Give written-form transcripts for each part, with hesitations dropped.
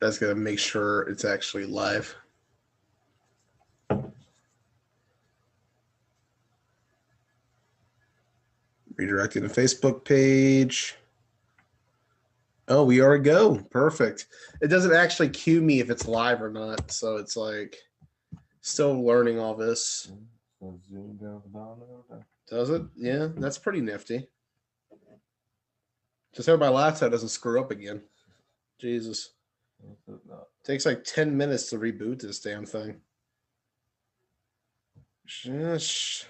That's going to make sure it's actually live. Redirecting the Facebook page. Oh, we are a go. Perfect. It doesn't actually cue me if it's live or not. So it's like still learning all this. Zoom down at the bottom there. Does it? Yeah, that's pretty nifty. Just hope my laptop doesn't screw up again. Jesus. Takes like 10 minutes to reboot this damn thing. Shush.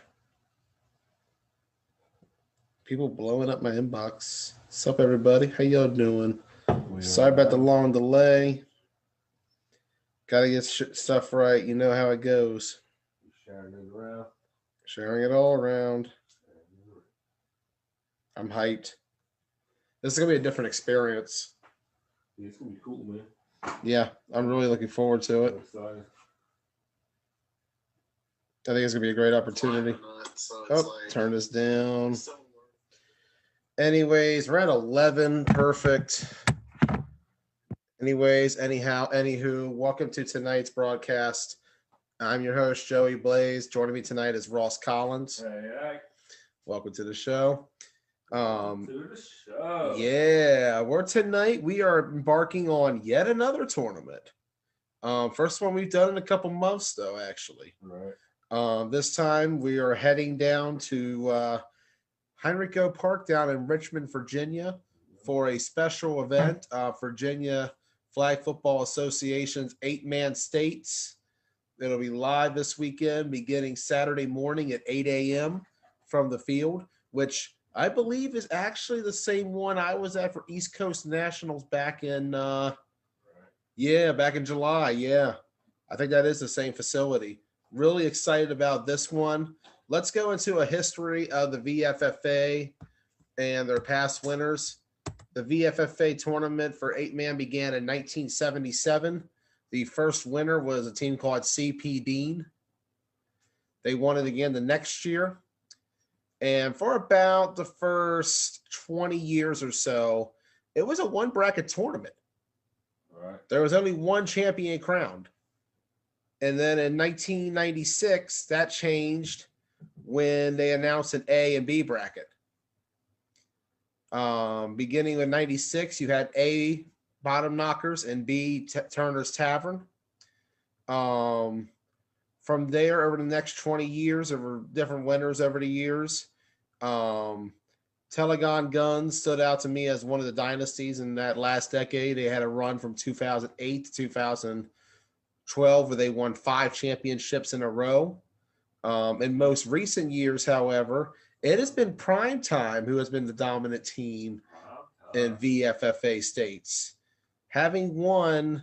People blowing up my inbox. What's up, everybody? How y'all doing? Sorry about the long delay. Gotta get stuff right. You know how it goes. Sharing it around. Sharing it all around. I'm hyped. This is going to be a different experience. Yeah, it's going to be cool, man. Yeah, I'm really looking forward to it. Excited. I think it's going to be a great opportunity. Turn this down. Anyways, we're at 11. Perfect. Anyways, anyhow, anywho, welcome to tonight's broadcast. I'm your host, Joey Blaze. Joining me tonight is Ross Collins. Hey. Welcome to the show. Yeah, We are embarking on yet another tournament. First one we've done in a couple months, though, actually. Right. This time we are heading down to Heinricho Park down in Richmond, Virginia, for a special event. Virginia Flag Football Association's 8-man states. It'll be live this weekend, beginning Saturday morning at 8 a.m. from the field, which I believe is actually the same one I was at for East Coast Nationals back in back in July. Yeah, I think that is the same facility. Really excited about this one. Let's go into a history of the VFFA and their past winners. The VFFA tournament for 8-man began in 1977. The first winner was a team called CP Dean. They won it again the next year. And for about the first 20 years or so, it was a one-bracket tournament. Right. There was only one champion crowned. And then in 1996, that changed when they announced an A and B bracket. Beginning with 96, you had A Bottom Knockers and B Turner's Tavern. From there, over the next 20 years, there were different winners over the years. Telegon Guns stood out to me as one of the dynasties in that last decade. They had a run from 2008 to 2012 where they won 5 championships in a row. In most recent years, however, it has been Prime Time who has been the dominant team in VFFA states, having won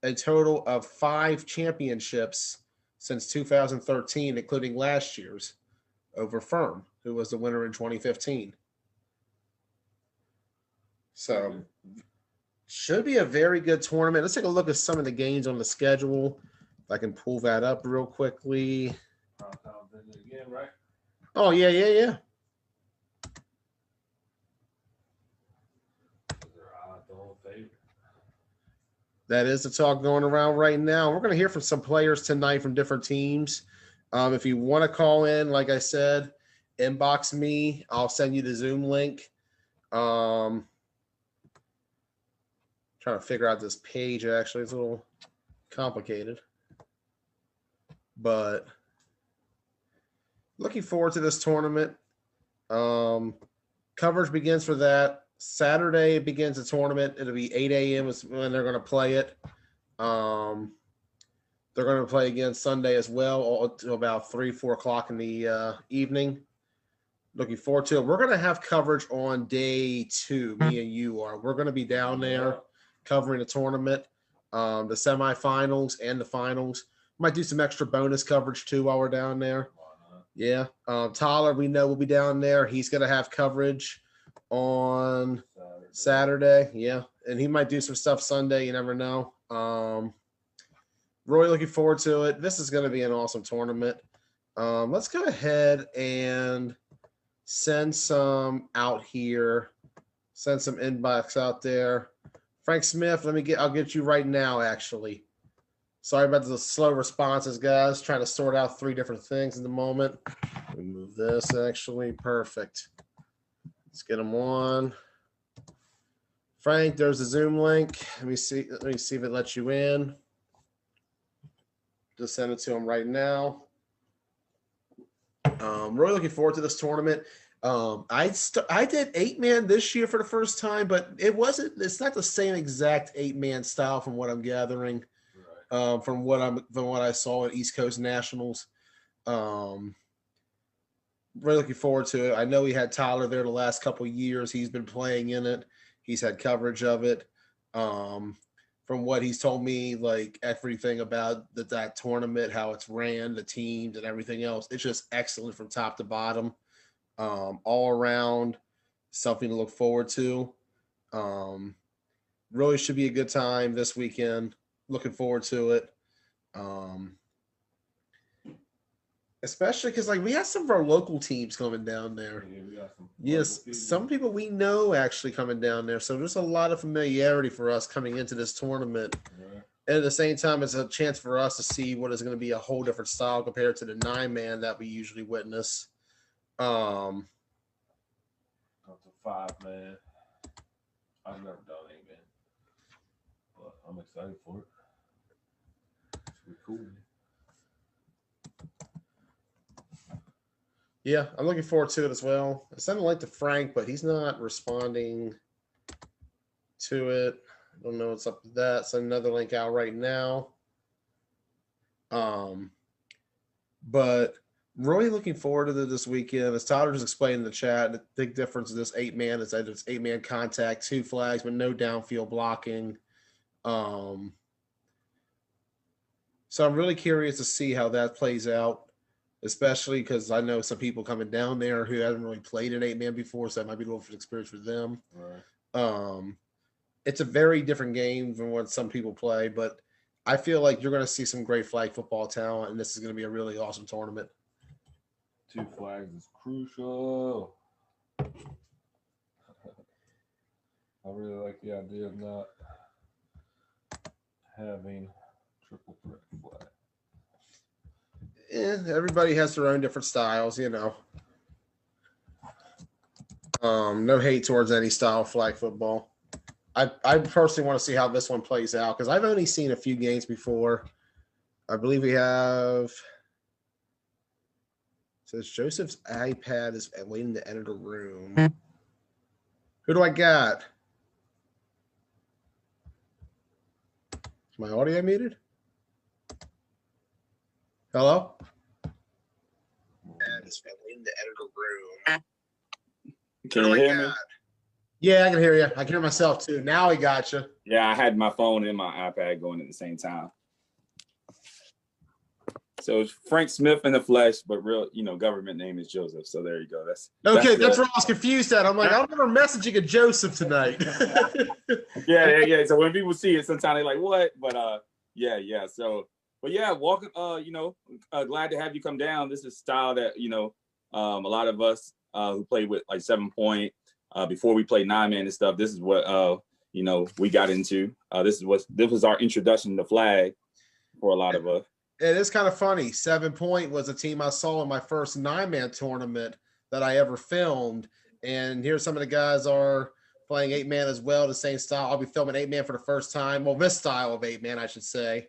a total of 5 championships since 2013, including last year's over Firm, who was the winner in 2015. So, should be a very good tournament. Let's take a look at some of the games on the schedule. If I can pull that up real quickly. Again, right? Oh, yeah. That is the talk going around right now. We're going to hear from some players tonight from different teams. If you want to call in, like I said, inbox me. I'll send you the Zoom link. Trying to figure out this page, actually. It's a little complicated. But looking forward to this tournament. Coverage begins for that. Saturday it begins the tournament. It'll be 8 a.m. is when they're going to play it. They're going to play again Sunday as well until about 3, 4 o'clock in the evening. Looking forward to it. We're going to have coverage on day 2. Me and you are. We're going to be down there covering the tournament, the semifinals and the finals. Might do some extra bonus coverage too while we're down there. Yeah. Tyler, we know will be down there. He's going to have coverage on Saturday. Yeah. And he might do some stuff Sunday. You never know. Really looking forward to it. This is going to be an awesome tournament. Let's go ahead and send some out here. Send some inbox out there Frank Smith, I'll get you right now, actually. Sorry about the slow responses, guys. Trying to sort out 3 different things in the moment. Let me move this, actually. Perfect. Let's get them on. Frank, there's a Zoom link. Let me see if it lets you in. Just send it to him right now. Really looking forward to this tournament. I did 8-man this year for the first time, but it's not the same exact 8-man style from what I'm gathering. Right. From what I saw at East Coast Nationals. Really looking forward to it. I know he had Tyler there the last couple of years. He's been playing in it. He's had coverage of it. From what he's told me, like everything about that tournament, how it's ran, the teams and everything else, it's just excellent from top to bottom. All around, something to look forward to. Really should be a good time this weekend. Looking forward to it. Especially because we have some of our local teams coming down there. Yeah, we got some people we know actually coming down there. So there's a lot of familiarity for us coming into this tournament. Yeah. And at the same time, it's a chance for us to see what is going to be a whole different style compared to the 9-man that we usually witness. Up to 5-man. I've never done 8-man, but I'm excited for it. It's pretty cool. Yeah, I'm looking forward to it as well. I sent a link to Frank, but he's not responding to it. I don't know what's up with that. Send another link out right now. But really looking forward to this weekend. As Tyler just explained in the chat, the big difference of this 8-man is that it's 8-man contact, 2 flags, but no downfield blocking. So I'm really curious to see how that plays out. Especially because I know some people coming down there who haven't really played an 8-man before, so that might be a little experience for them. Right. It's a very different game than what some people play, but I feel like you're going to see some great flag football talent, and this is going to be a really awesome tournament. 2 flags is crucial. I really like the idea of not having triple threat flag. Everybody has their own different styles, you know. No hate towards any style of flag football. I personally want to see how this one plays out because I've only seen a few games before. I believe we have. Says Joseph's iPad is waiting to enter the room. Who do I got? Is my audio muted? Hello? Is waiting to enter the room. Can you hear me? Yeah, I can hear you. I can hear myself too. Now I got you. Yeah, I had my phone and my iPad going at the same time. So it's Frank Smith in the flesh, but real, government name is Joseph. So there you go. That's where I was confused at. I'm like, I remember messaging a Joseph tonight. yeah. So when people see it, sometimes they're like, "What?" But yeah. So, but yeah, welcome. Glad to have you come down. This is style that a lot of us who played with like 7-point before we played 9-man and stuff. This is what we got into. This was our introduction to flag for a lot of us. It is kind of funny. 7-Point was a team I saw in my first 9-man tournament that I ever filmed. And here some of the guys are playing 8-man as well, the same style. I'll be filming 8-man for the first time. Well, this style of 8-man, I should say,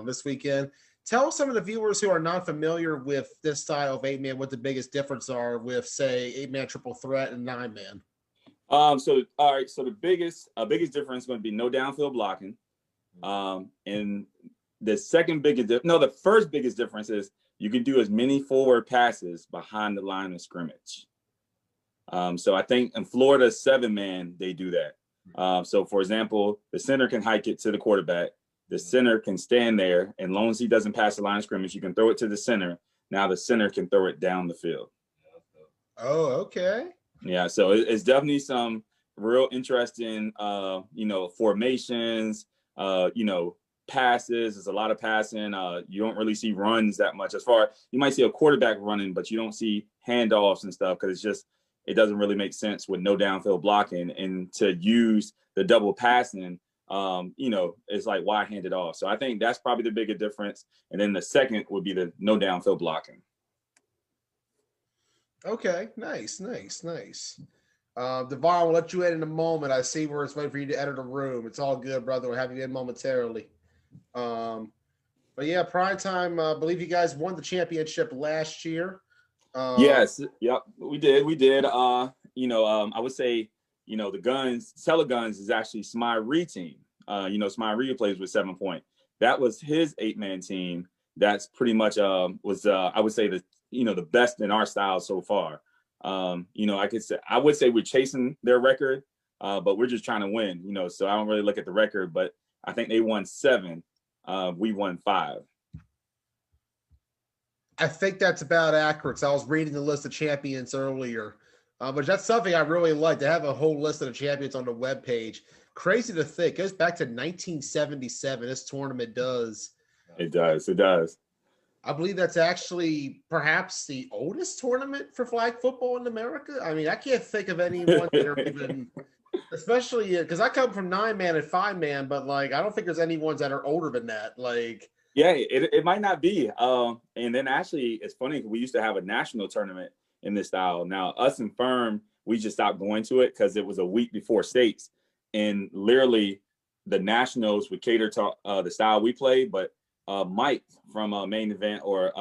this weekend. Tell some of the viewers who are not familiar with this style of 8-man what the biggest difference are with, say, 8-man triple threat and 9-man. So the biggest difference is going to be no downfield blocking. And the first biggest difference is you can do as many forward passes behind the line of scrimmage. So I think in Florida 7-man, they do that. So for example, the center can hike it to the quarterback. The center can stand there, and as long as he doesn't pass the line of scrimmage, you can throw it to the center. Now the center can throw it down the field. Oh, okay. Yeah, so it's definitely some real interesting, formations, passes. There's a lot of passing. You don't really see runs that much. You might see a quarterback running, but you don't see handoffs and stuff because it's just, it doesn't really make sense with no downfield blocking, and to use the double passing, it's like, why hand it off? So I think that's probably the bigger difference. And then the second would be the no downfield blocking. Okay, nice. Devon, we'll let you in a moment. I see we're waiting for you to enter the room. It's all good, brother. We'll have you in momentarily. But yeah, prime time. I believe you guys won the championship last year. Yes, yep, we did. I would say, the Seller Guns is actually Smile Reed team. Smile Reed plays with 7 Point. That was his 8-man team. That's pretty much I would say the best in our style so far. I would say we're chasing their record, but we're just trying to win. So I don't really look at the record, but I think they won 7. We won 5. I think that's about accurate. So I was reading the list of champions earlier, but that's something I really like, to have a whole list of the champions on the webpage. Crazy to think. It goes back to 1977. This tournament does. It does. I believe that's actually perhaps the oldest tournament for flag football in America. I mean, I can't think of anyone that are even, especially because I come from 9-man and 5-man, but I don't think there's any ones that are older than that. Yeah, it might not be. And then actually, it's funny, we used to have a national tournament in this style. Now, us and Firm, we just stopped going to it because it was a week before states. And literally, the nationals would cater to the style we play. But Mike from Main Event, or,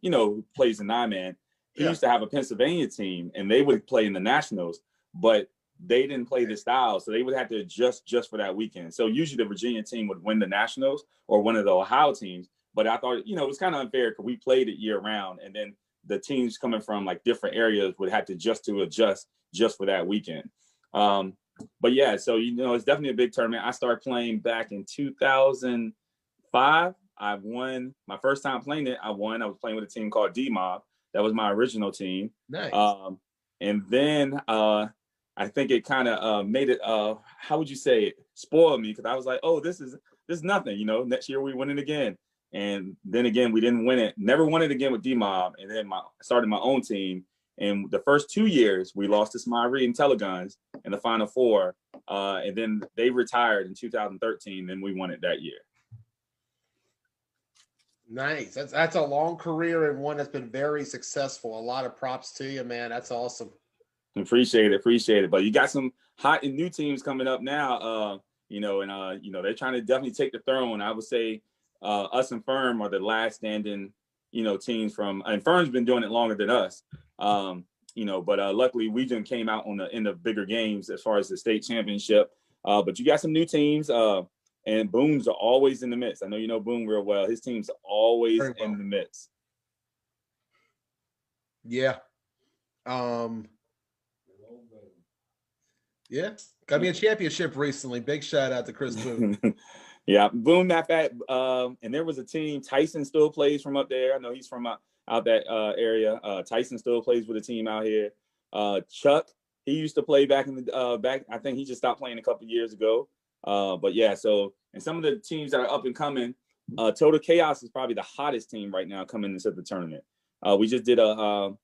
who plays the 9-man, he used to have a Pennsylvania team, and they would play in the nationals. But they didn't play the style, so they would have to adjust just for that weekend. So usually the Virginia team would win the nationals, or one of the Ohio teams. But I thought, it was kind of unfair because we played it year round, and then the teams coming from different areas would have to adjust just for that weekend. But yeah, so it's definitely a big tournament. I started playing back in 2005. I won my first time playing it. I won. I was playing with a team called D-Mob. That was my original team. Nice. And then I think it kind of made it, how would you say it, spoiled me, because I was like, oh, this is nothing. Next year we win it again. And then again, we didn't win it. Never won it again with D-Mob. And then started my own team. And the first 2 years, we lost to Smile Reed and Teleguns in the Final Four. And then they retired in 2013. Then we won it that year. Nice. That's a long career, and one that's been very successful. A lot of props to you, man. That's awesome. Appreciate it. But you got some hot and new teams coming up now, they're trying to definitely take the throne. I would say us and Firm are the last standing, teams and Firm's been doing it longer than us. But luckily we just came out in the bigger games as far as the state championship. But you got some new teams, and Boone's are always in the midst. I know you know Boone real well. His team's always in the midst. Yeah. Yeah, got me a championship recently. Big shout out to Chris Boone. Yeah, Boone, that fact. And there was a team. Tyson still plays from up there. I know he's from out that area. Tyson still plays with a team out here. Chuck, he used to play back in the back. I think he just stopped playing a couple years ago. But yeah, so, and some of the teams that are up and coming, Total Chaos is probably the hottest team right now coming into the tournament. We just did a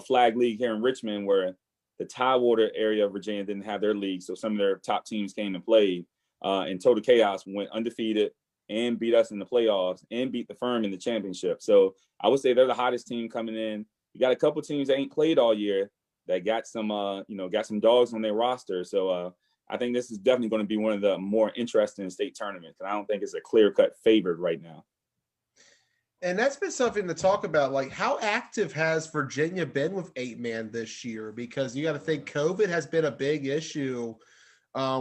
flag league here in Richmond where the Tidewater area of Virginia didn't have their league, so some of their top teams came and played. And Total Chaos went undefeated and beat us in the playoffs and beat the Firm in the championship. So I would say they're the hottest team coming in. You got a couple teams that ain't played all year that got some dogs on their roster. So I think this is definitely going to be one of the more interesting state tournaments. And I don't think it's a clear-cut favorite right now. And that's been something to talk about. How active has Virginia been with 8-man this year? Because you got to think COVID has been a big issue.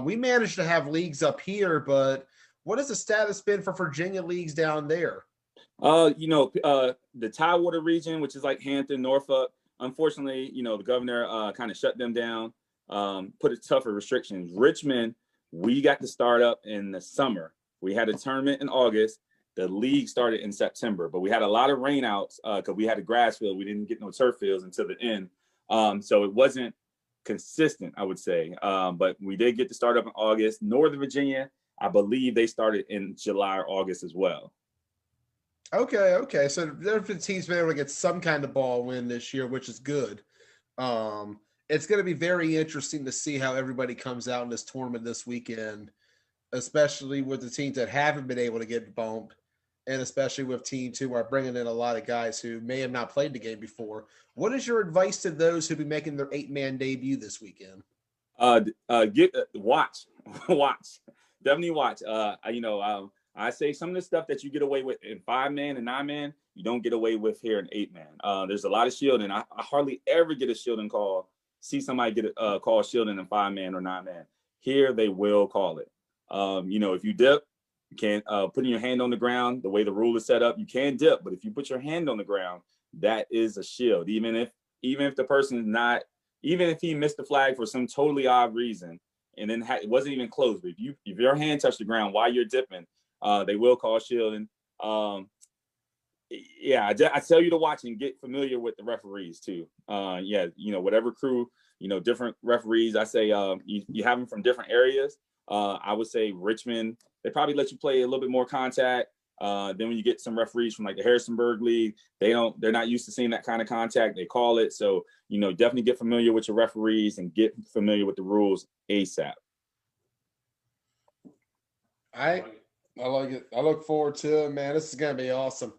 We managed to have leagues up here, but what has the status been for Virginia leagues down there? The Tidewater region, which is like Hampton, Norfolk, unfortunately, the governor kind of shut them down, put it tougher restrictions. Richmond, we got to start up in the summer. We had a tournament in August. The league started in September, but we had a lot of rainouts because we had a grass field. We didn't get no turf fields until the end. So it wasn't consistent, I would say. But we did get to start up in August. Northern Virginia, I believe they started in July or August as well. Okay. So there have been teams been able to get some kind of ball win this year, which is good. it's going to be very interesting to see how everybody comes out in this tournament this weekend, especially with the teams that haven't been able to get bumped, and especially with teams who are bringing in a lot of guys who may have not played the game before. What is your advice to those who be making their 8-man debut this weekend? Watch, watch, definitely watch. I say some of the stuff that you get away with in 5-man and 9-man, you don't get away with here in 8-man. There's a lot of shielding. I hardly ever get a shielding call. See somebody get a call shielding in 5-man or 9-man. Here they will call it. If you dip, you can't putting your hand on the ground. The way the rule is set up, you can dip, but if you put your hand on the ground, that is a shield. Even if the person is not, even if he missed the flag for some totally odd reason, and then it wasn't even close, but if your hand touched the ground while you're dipping, they will call shielding. I tell you to watch and get familiar with the referees too. Whatever crew, different referees. I say you have them from different areas. I would say Richmond, they probably let you play a little bit more contact. Then when you get some referees from like the Harrisonburg League, they're not used to seeing that kind of contact. They call it. So, definitely get familiar with your referees and get familiar with the rules ASAP. I like it. I look forward to it, man. This is going to be awesome.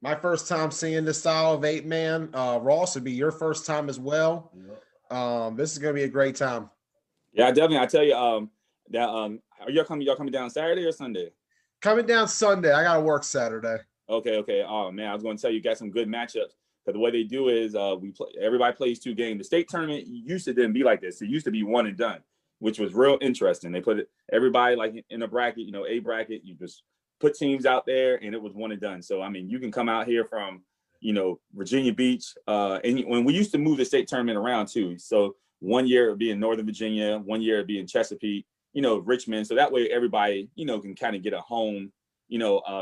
My first time seeing this style of 8-man. Ross, would be your first time as well. Yep. This is going to be a great time. Yeah, definitely. I tell you, are y'all coming down Saturday or Sunday? Coming down Sunday. I got to work Saturday. Okay. Oh man, I was going to tell you, got some good matchups. Because the way they do is everybody plays 2 games. The state tournament used to didn't be like this. It used to be one and done, which was real interesting. They put everybody like in a bracket, A bracket. You just put teams out there, and it was one and done. So I mean, you can come out here from Virginia Beach, and when we used to move the state tournament around too. So one year it would be in Northern Virginia, one year it'd be in Chesapeake, Richmond. So that way everybody can kind of get a home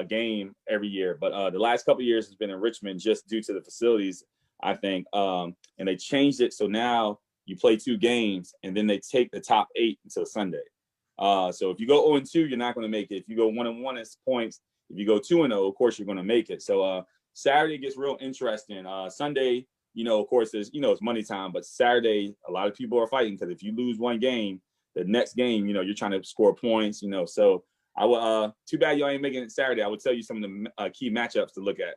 game every year. But the last couple of years has been in Richmond just due to the facilities, I think. And they changed it. So now you play 2 games and then they take the top 8 until Sunday. So if you go 0-2, you're not going to make it. If you go 1-1, it's points. If you go 2-0, of course, you're going to make it. So Saturday gets real interesting. Sunday, of course, it's money time. But Saturday, a lot of people are fighting because if you lose one game, the next game, you're trying to score points, So I will. Too bad y'all ain't making it Saturday. I would tell you some of the key matchups to look at.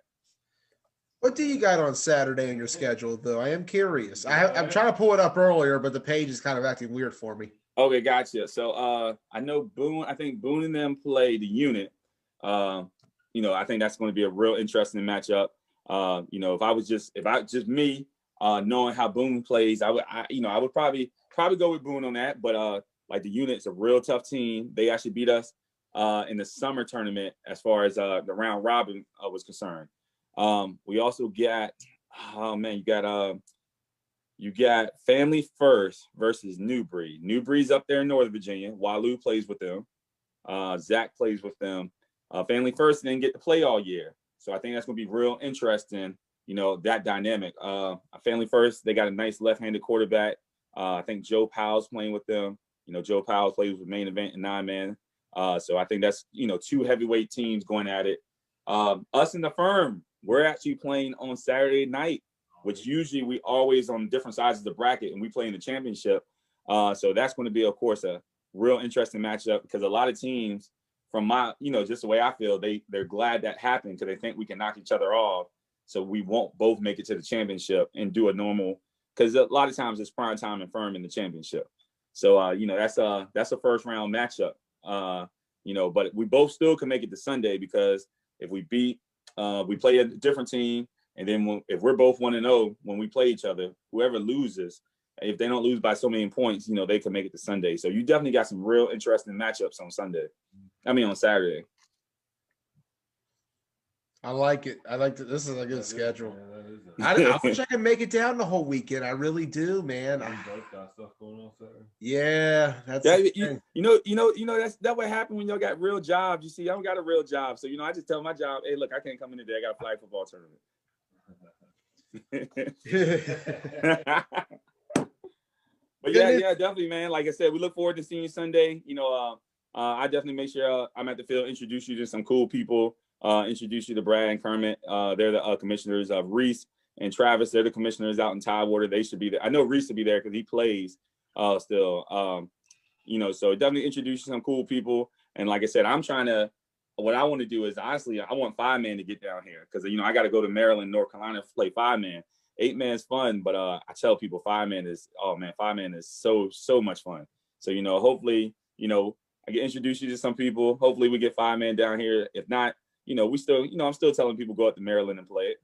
What do you got on Saturday in your schedule, though? I am curious. I'm trying to pull it up earlier, but the page is kind of acting weird for me. Okay, gotcha. So I know Boone. I think Boone and them play the unit. I think that's going to be a real interesting matchup. If I was just me, knowing how Boone plays, I would probably go with Boone on that. But like the unit's a real tough team. They actually beat us in the summer tournament as far as the round robin was concerned. We also got, you got Family First versus Newbury. Newbury's up there in Northern Virginia. Walou plays with them. Zach plays with them. Family First didn't get to play all year. So I think that's going to be real interesting, that dynamic. Family First, they got a nice left-handed quarterback. I think Joe Powell's playing with them. Joe Powell plays with Main Event and 9-man. So I think that's, 2 heavyweight teams going at it. Us in the firm, we're actually playing on Saturday night, which usually we always on different sides of the bracket, and we play in the championship. So that's going to be, of course, a real interesting matchup because a lot of teams from my, just the way I feel, they're glad that happened because they think we can knock each other off. So we won't both make it to the championship and do a normal, because a lot of times it's prime time and firm in the championship. So, that's a first round matchup, but we both still can make it to Sunday because if we beat, we play a different team. And then if we're both 1-0, when we play each other, whoever loses, if they don't lose by so many points, they can make it to Sunday. So you definitely got some real interesting matchups on Saturday. I like it. I like that. This is a good schedule. Yeah, I wish I could make it down the whole weekend. I really do, man. Yeah, that's that's what happened when y'all got real jobs. You see, I don't got a real job, so I just tell my job, hey, look, I can't come in today. I got a flag football tournament. But yeah, definitely, man. Like I said, we look forward to seeing you Sunday. I definitely make sure I'm at the field, introduce you to some cool people, introduce you to Brad and Kermit. They're the commissioners of Reese. and Travis, they're the commissioners out in Tidewater. They should be there. I know Reese will be there because he plays still. So definitely introduce you to some cool people. And like I said, what I want to do is, honestly, I want 5-man to get down here because, I got to go to Maryland, North Carolina to play 5-man. 8-man's fun, but I tell people 5-man is, 5-man is so much fun. So, hopefully, I can introduce you to some people. Hopefully we get 5-man down here. If not, we still, I'm still telling people go out to Maryland and play it.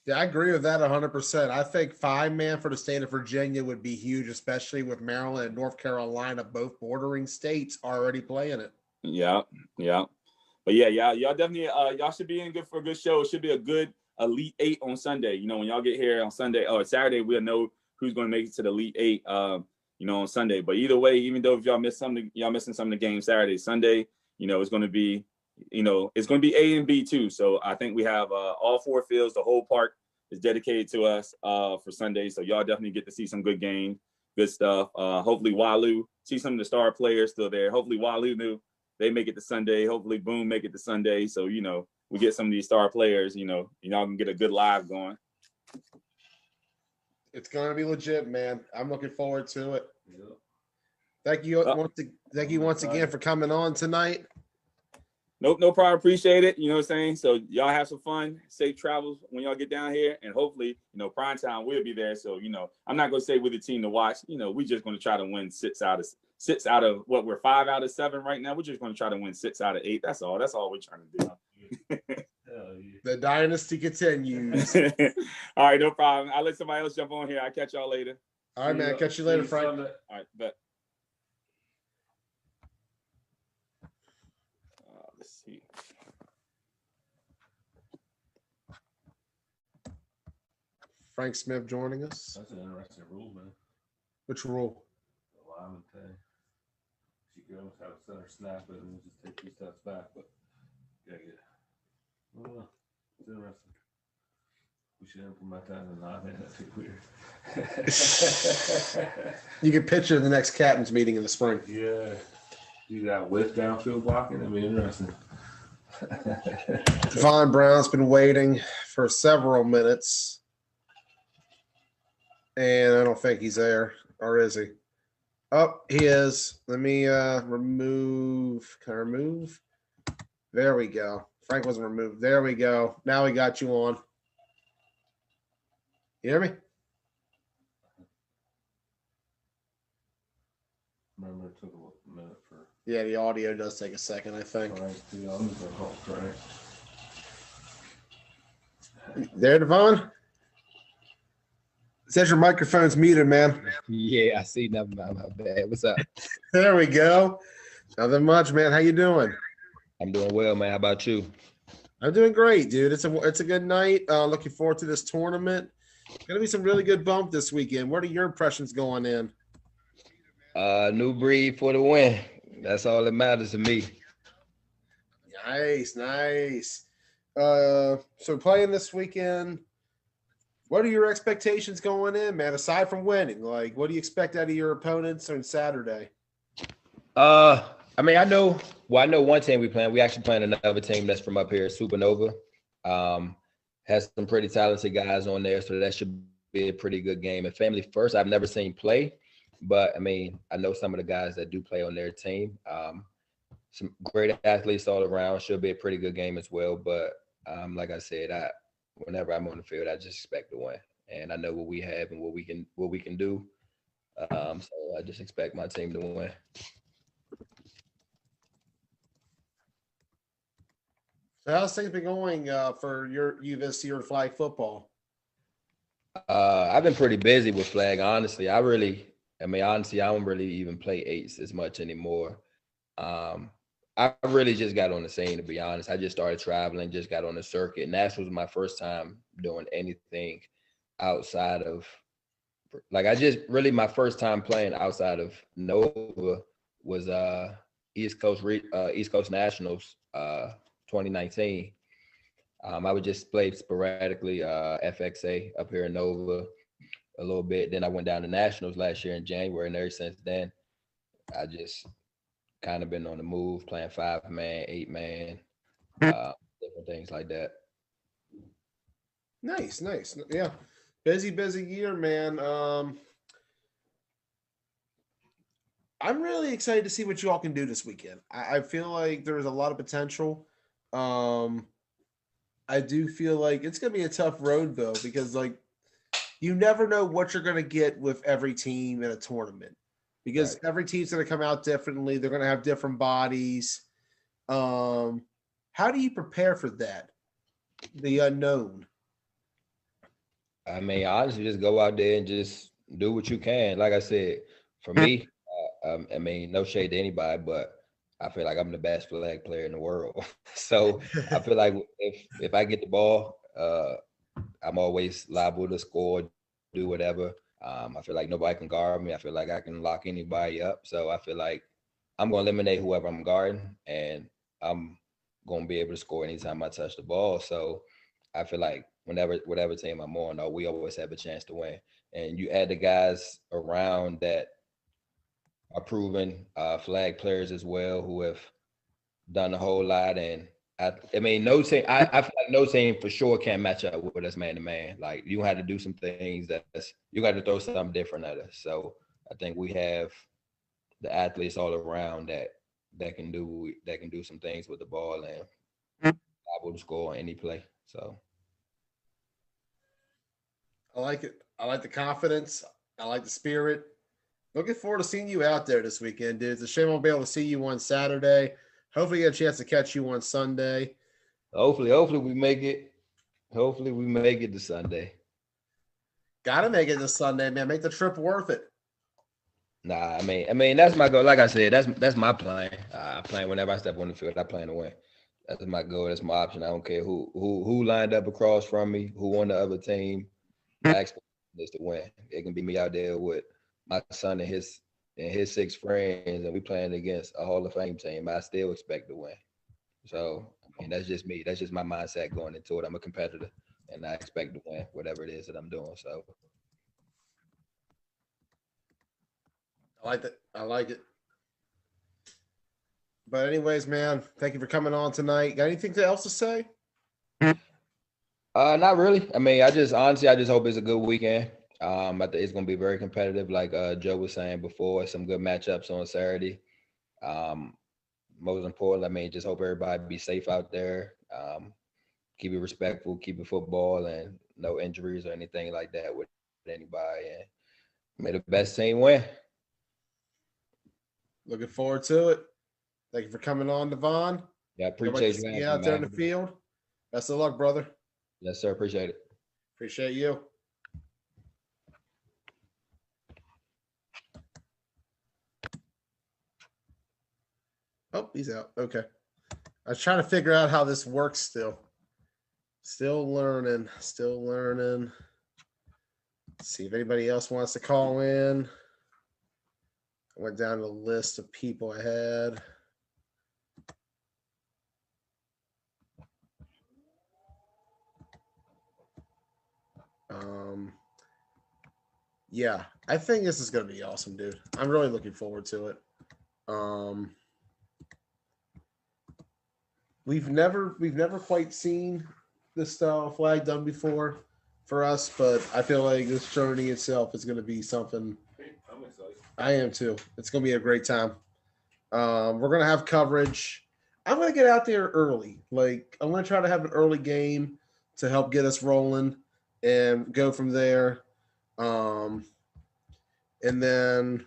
Yeah, I agree with that 100%. I think 5-man for the state of Virginia would be huge, especially with Maryland and North Carolina, both bordering states, already playing it. Yeah. But yeah, y'all definitely, y'all should be in good for a good show. It should be a good Elite 8 on Sunday. When y'all get here on Sunday or Saturday, we'll know who's going to make it to the Elite 8, on Sunday. But either way, even though if y'all miss something, y'all missing some of the games Saturday, Sunday, it's going to be, it's going to be A and B too. So I think we have all 4 fields. The whole park is dedicated to us for Sunday. So y'all definitely get to see some good games, good stuff. Hopefully Waloo, see some of the star players still there. Hopefully Waloo they make it to Sunday. Hopefully Boone make it to Sunday. So, we get some of these star players, y'all can get a good live going. It's going to be legit, man. I'm looking forward to it. Yeah. Thank you once again for coming on tonight. Nope, no problem. Appreciate it. You know what I'm saying? So y'all have some fun, safe travels when y'all get down here. And hopefully, prime time will be there. So, I'm not going to say we're the team to watch. We're just going to try to win 6 out of what we're 5 out of 7 right now. We're just going to try to win 6 out of 8. That's all we're trying to do. The dynasty continues. All right, no problem. I'll let somebody else jump on here. I'll catch y'all later. All right, man. Catch you later, Frank. All right, bet. Let's see. Frank Smith joining us. That's an interesting rule, man. Which rule? The lineman thing. You can almost have a center snap it and then just take 2 steps back, but yeah, I don't know. It's interesting. We should implement that in the lineman. That'd be weird. You can picture the next captain's meeting in the spring. Yeah. Do that with downfield blocking. That'd be interesting. Devon Brown's been waiting for several minutes. And I don't think he's there. Or is he? Oh, he is. Let me remove. Can I remove? There we go. Frank wasn't removed. There we go. Now we got you on. You hear me? Remember, it took a minute for Yeah, the audio does take a second, I think. Frank to be on the call, Frank. There, Devon? It says your microphone's muted, man. Yeah, I see nothing. My bad. What's up? There we go. Nothing much, man. How you doing? I'm doing well, man. How about you? I'm doing great, dude. It's a good night. Looking forward to this tournament. Gonna be some really good bump this weekend. What are your impressions going in? New breed for the win. That's all that matters to me. Nice. So playing this weekend, what are your expectations going in, man? Aside from winning, like, what do you expect out of your opponents on Saturday? I mean, I know one team we playing. We actually playing another team that's from up here, Supernova. Has some pretty talented guys on there, so that should be a pretty good game. And Family First, I've never seen play, but I mean, I know some of the guys that do play on their team. Some great athletes all around. Should be a pretty good game as well. But like I said, whenever I'm on the field, I just expect to win, and I know what we have and what we can do. So I just expect my team to win. So how's things been going for you this year in flag football? I've been pretty busy with flag, honestly. Honestly, I don't really even play 8s as much anymore. I really just got on the scene, to be honest. I just started traveling, just got on the circuit. Nashville was my first time doing anything outside of, my first time playing outside of Nova was East Coast Nationals 2019. I would just play sporadically FXA up here in Nova a little bit. Then I went down to Nationals last year in January, and ever since then, I just kind of been on the move, playing 5-man, 8-man, different things like that. Nice. Yeah. Busy year, man. I'm really excited to see what you all can do this weekend. I feel like there's a lot of potential. Um, I do feel like it's gonna be a tough road though, because like you never know what you're gonna get with every team in a tournament. Because Right. every team's gonna come out differently. They're gonna have different bodies. How do you prepare for that? The unknown. I mean, honestly, just go out there and just do what you can. Like I said, for me, I mean, no shade to anybody, but I feel like I'm the best flag player in the world. So I feel like if I get the ball, I'm always liable to score, do whatever. I feel like nobody can guard me. I feel like I can lock anybody up. So I feel like I'm gonna eliminate whoever I'm guarding, and I'm gonna be able to score anytime I touch the ball. So I feel like whatever team I'm on, though, we always have a chance to win. And you add the guys around that are proven flag players as well, who have done a whole lot. And I mean, no team. I feel like no team for sure can match up with us man to man. Like you had to do some things that's you got to throw something different at us. So I think we have the athletes all around that can do some things with the ball and able to score on any play. So I like it. I like the confidence. I like the spirit. Looking forward to seeing you out there this weekend, dude. It's a shame I won't be able to see you on Saturday. Hopefully, get a chance to catch you on Sunday. hopefully we make it. Hopefully we make it to Sunday. Got to make it this Sunday, man. Make the trip worth it. Nah, I mean that's my goal. Like I said, that's my plan. I plan whenever I step on the field. I plan to win. That's my goal. That's my option. I don't care who lined up across from me, who on the other team. My expectation is to win. It can be me out there with my son and his six friends, and we playing against a Hall of Fame team. I still expect to win. So I mean, that's just me. That's just my mindset going into it. I'm a competitor, and I expect to win whatever it is that I'm doing. So I like it. I like it. But anyways, man, thank you for coming on tonight. Got anything else to say? not really. I mean, I just hope it's a good weekend. I think it's gonna be very competitive, like Joe was saying before. Some good matchups on Saturday. Um, Most important, I mean, just hope everybody be safe out there. Keep it respectful, keep it football, and no injuries or anything like that with anybody. And may the best team win. Looking forward to it. Thank you for coming on, Devon. Yeah, I Can't wait to appreciate you see having you me, out there in man. the field. Best of luck, brother. Yes, sir. Appreciate it. Appreciate you. Oh, he's out. Okay. I was trying to figure out how this works still. Still learning. Still learning. Let's see if anybody else wants to call in. I went down the list of people I had. Yeah, I think this is gonna be awesome, dude. I'm really looking forward to it. We've never quite seen this style of flag done before for us, but I feel like this journey itself is gonna be something. I'm excited. I am too. It's gonna be a great time. We're gonna have coverage. I'm gonna get out there early. Like I'm gonna try to have an early game to help get us rolling and go from there. Um, and then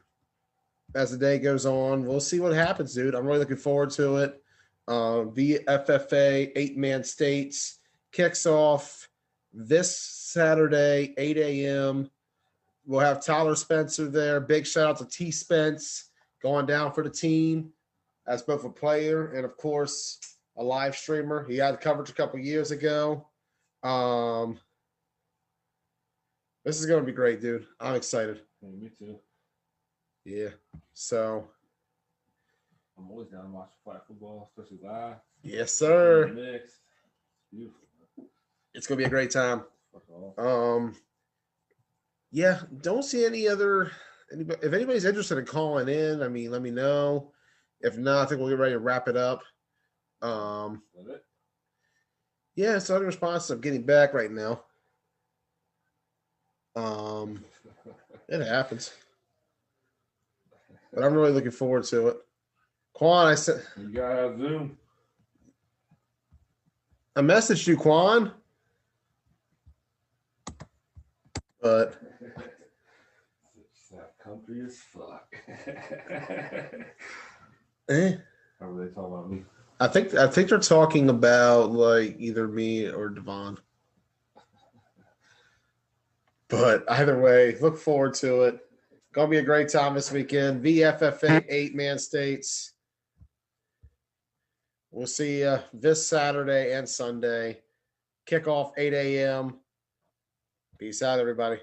as the day goes on, we'll see what happens, dude. I'm really looking forward to it. VFFA 8-man states kicks off this Saturday, 8 a.m. We'll have Tyler Spencer there. Big shout out to T Spence going down for the team as both a player and, of course, a live streamer. He had coverage a couple years ago. This is going to be great, dude. I'm excited. Hey, me too. Yeah. So, I'm always down to watch flag football, especially live. yes, sir. Mixed. It's beautiful. It's going to be a great time. Fuck off. Yeah, don't see any other. If anybody's interested in calling in, I mean, let me know. If not, I think we'll get ready to wrap it up. Is that it? Yeah, so other responses I'm getting back right now. It happens. But I'm really looking forward to it. Quan, I said You gotta have Zoom. I messaged you, Quan. But Sound comfy as fuck. How were they talking about me? I think they're talking about like either me or Devon. But either way, look forward to it. Gonna be a great time this weekend. VFFA 8-man states. We'll see you this Saturday and Sunday. Kickoff 8 a.m. Peace out, everybody.